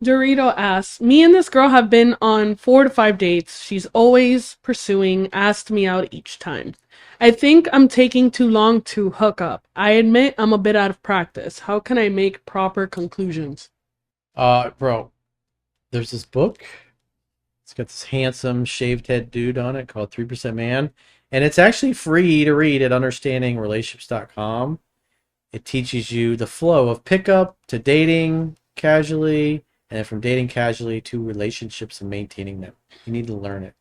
Dorito asks, me and this girl have been on 4 to 5 dates. She's always pursuing, asked me out each time. I think I'm taking too long to hook up. I admit I'm a bit out of practice. How can I make proper conclusions? Bro, there's this book. It's got this handsome shaved head dude on it called 3% Man. And it's actually free to read at understandingrelationships.com. It teaches you the flow of pickup to dating casually, and then from dating casually to relationships and maintaining them. You need to learn it.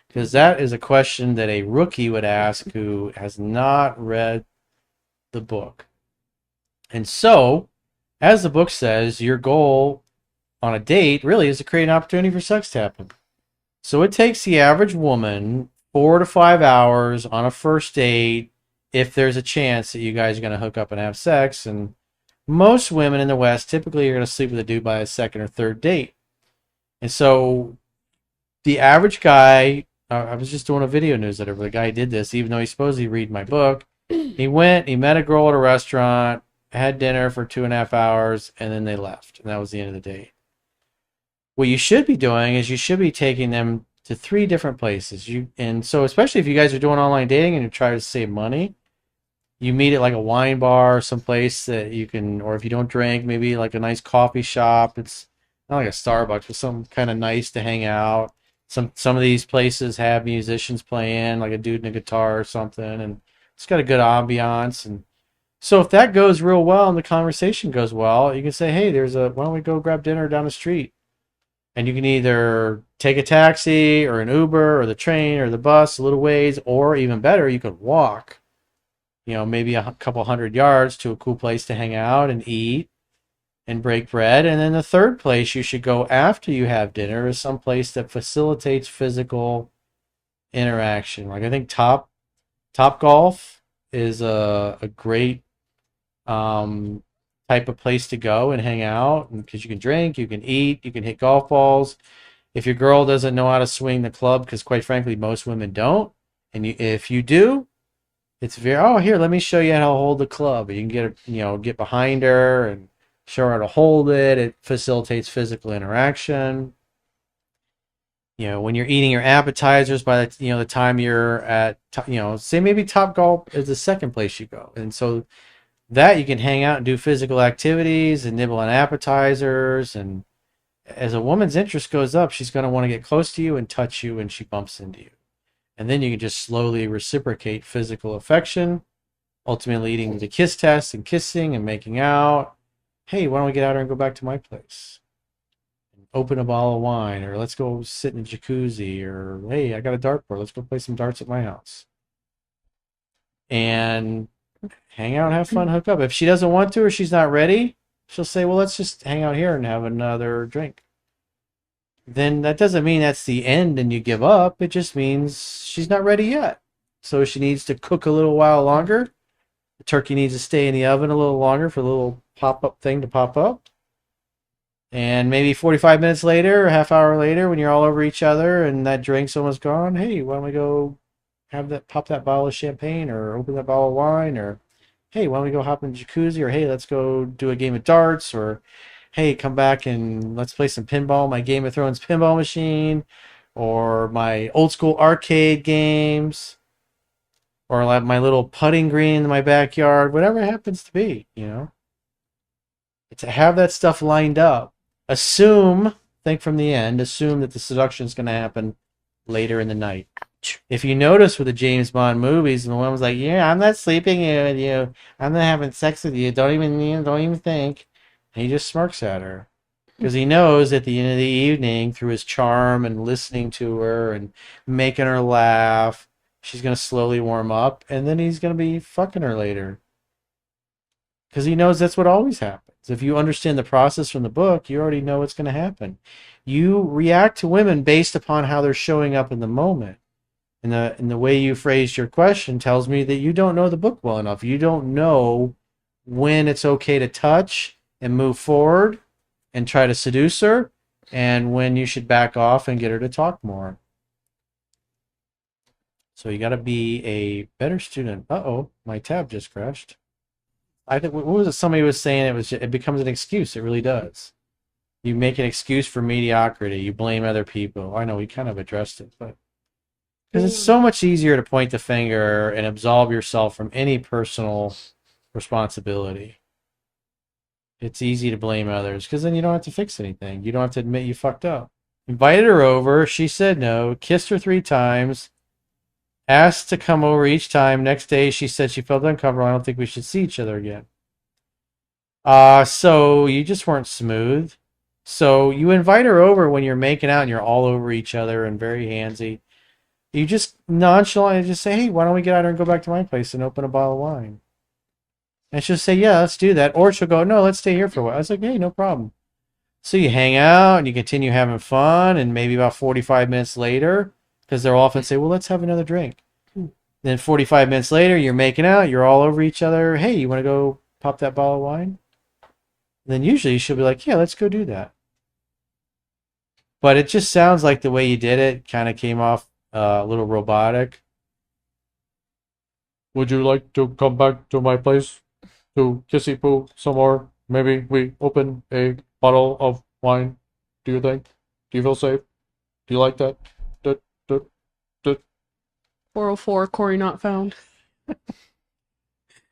Because that is a question that a rookie would ask who has not read the book. And so, as the book says, your goal on a date really is to create an opportunity for sex to happen. So it takes the average woman 4 to 5 hours on a first date if there's a chance that you guys are going to hook up and have sex. And most women in the West typically are going to sleep with a dude by a second or third date. And so the average guy, I was just doing a video newsletter where the guy did this, even though he's supposed to read my book. He went, he met a girl at a restaurant, had dinner for 2.5 hours, and then they left. And that was the end of the date. What you should be doing is you should be taking them to 3 different places. And so especially if you guys are doing online dating and you're trying to save money, you meet at like a wine bar, someplace that you can, or if you don't drink, maybe like a nice coffee shop. It's not like a Starbucks, but some kind of nice to hang out. Some of these places have musicians playing, like a dude and a guitar or something, and it's got a good ambiance. And so if that goes real well and the conversation goes well, you can say, hey, why don't we go grab dinner down the street? And you can either take a taxi or an Uber or the train or the bus a little ways, or even better, you could walk, maybe a couple 100 yards to a cool place to hang out and eat and break bread. And then the third place you should go after you have dinner is some place that facilitates physical interaction. Like I think Top Golf is a great type of place to go and hang out, because you can drink, you can eat, you can hit golf balls. If your girl doesn't know how to swing the club, because quite frankly most women don't, and if you do, it's here, let me show you how to hold the club. You can get behind her and show her how to hold it. It facilitates physical interaction. When you're eating your appetizers, by the time you're at, say maybe Top Golf is the second place you go, and so that you can hang out and do physical activities and nibble on appetizers. And as a woman's interest goes up, she's going to want to get close to you and touch you when she bumps into you. And then you can just slowly reciprocate physical affection, ultimately leading to kiss tests and kissing and making out. Hey, why don't we get out here and go back to my place? Open a bottle of wine, or let's go sit in a jacuzzi, or hey, I got a dartboard, let's go play some darts at my house. And hang out and have fun, hook up. If she doesn't want to or she's not ready, she'll say, well, let's just hang out here and have another drink. Then that doesn't mean that's the end and you give up. It just means she's not ready yet. So she needs to cook a little while longer. The turkey needs to stay in the oven a little longer for the little pop-up thing to pop up. And maybe 45 minutes later, or half hour later, when you're all over each other and that drink's almost gone, hey, why don't we go pop that bottle of champagne, or open that bottle of wine, or hey, why don't we go hop in the jacuzzi, or hey, let's go do a game of darts, or hey, come back and let's play some pinball, my Game of Thrones pinball machine, or my old school arcade games, or like my little putting green in my backyard, whatever it happens to be, To have that stuff lined up. Think from the end, assume that the seduction is going to happen later in the night. If you notice with the James Bond movies, the woman's like, yeah, I'm not sleeping with you. I'm not having sex with you. Don't even think. And he just smirks at her. Because he knows at the end of the evening, through his charm and listening to her and making her laugh, she's going to slowly warm up. And then he's going to be fucking her later. Because he knows that's what always happens. If you understand the process from the book, you already know what's going to happen. You react to women based upon how they're showing up in the moment. And the way you phrased your question tells me that you don't know the book well enough. You don't know when it's okay to touch and move forward and try to seduce her, and when you should back off and get her to talk more. So you got to be a better student. Uh-oh, my tab just crashed. I think, what was it? Somebody was saying it becomes an excuse. It really does. You make an excuse for mediocrity. You blame other people. I know we kind of addressed it, but because it's so much easier to point the finger and absolve yourself from any personal responsibility. It's easy to blame others because then you don't have to fix anything. You don't have to admit you fucked up. Invited her over. She said no. Kissed her 3 times. Asked to come over each time. Next day, she said she felt uncomfortable. I don't think we should see each other again. So you just weren't smooth. So you invite her over when you're making out and you're all over each other and very handsy. You just nonchalantly just say, hey, why don't we get out here and go back to my place and open a bottle of wine? And she'll say, yeah, let's do that. Or she'll go, no, let's stay here for a while. I was like, hey, no problem. So you hang out and you continue having fun. And maybe about 45 minutes later, because they'll often say, well, let's have another drink. Then 45 minutes later, you're making out. You're all over each other. Hey, you want to go pop that bottle of wine? And then usually she'll be like, yeah, let's go do that. But it just sounds like the way you did it kind of came off a little robotic. Would you like to come back to my place to kissy poo some more? Maybe we open a bottle of wine. Do you think? Do you feel safe? Do you like that? 404, Corey not found.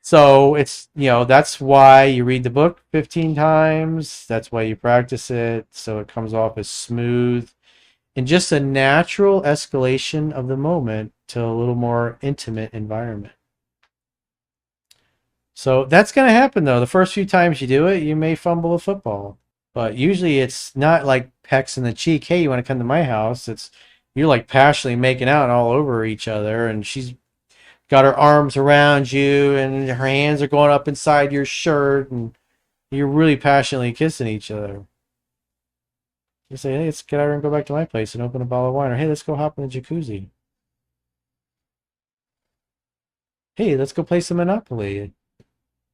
So it's, that's why you read the book 15 times. That's why you practice it. So it comes off as smooth and just a natural escalation of the moment to a little more intimate environment. So that's going to happen, though. The first few times you do it, you may fumble a football. But usually it's not like pecks in the cheek. Hey, you want to come to my house? You're like passionately making out all over each other. And she's got her arms around you and her hands are going up inside your shirt. And you're really passionately kissing each other. You say, hey, let's get out and go back to my place and open a bottle of wine. Or, hey, let's go hop in the jacuzzi. Hey, let's go play some Monopoly.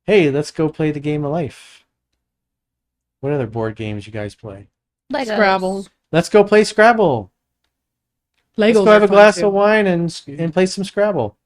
Hey, let's go play the game of life. What other board games you guys play? Legos. Scrabble. Let's go play Scrabble. Legos Let's go have are a fun glass too. of wine and play some Scrabble.